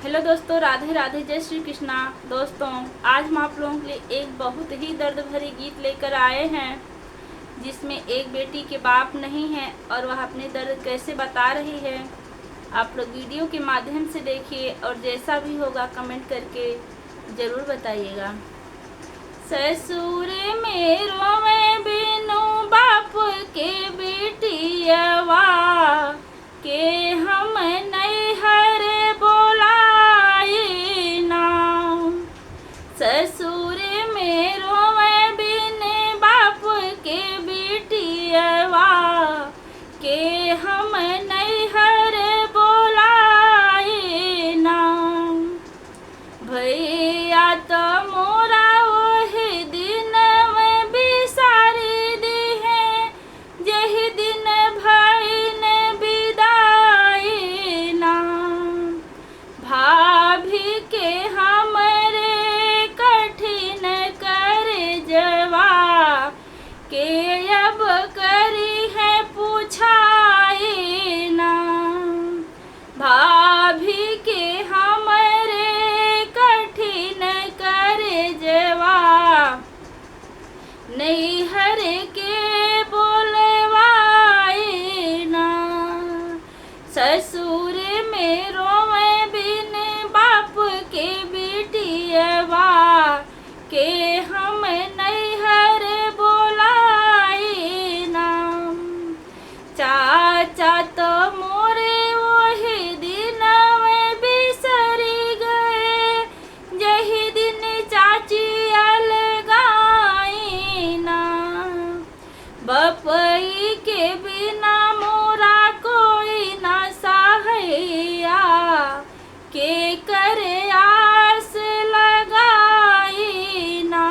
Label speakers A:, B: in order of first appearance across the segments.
A: Hello दोस्तों, राधे राधे, जय श्री कृष्णा। दोस्तों, आज हम आप लोगों के लिए एक बहुत ही दर्द भरी गीत लेकर आए हैं, जिसमें एक बेटी के बाप नहीं है और वह अपने दर्द कैसे बता रही है। आप लोग वीडियो के माध्यम से देखिए और जैसा भी होगा कमेंट करके ज़रूर बताइएगा। ससुर में रोवे बिनु बाप के बेटियवा के हम नैहर बोलाए ना। ससुर में रोवे बिन बाप के बेटियवा के हम नैहर बोलाए ना। भैया तो मोरा वही दिन में बिसारी दी है, यही दिन भईन विदाई ना। भाभी के हमरे कठिन कर जवा के अब करी है पूछाई ना। भाभी के हमरे कठिन कर जवा नैहर के बोलवाई ना। ससुर में रोवे बिन बाप के बेटियवा के हम नैहर बोलाई ना। चाचा तो मोरे वही दिन में बिसरी गए, यही दिन चाची अलगाई ना। बपई के बिना मोरा कोई ना सहाया, के करे आस लगाई ना।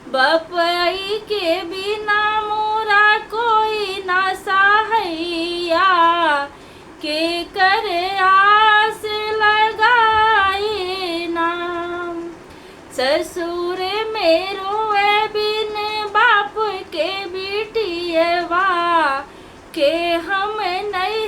A: बपई के बिना मोरा कोई ना सहाया, के करे आस लगाई ना। ससुर में रोवे बिन बाप के बेटियवा के हम नहीं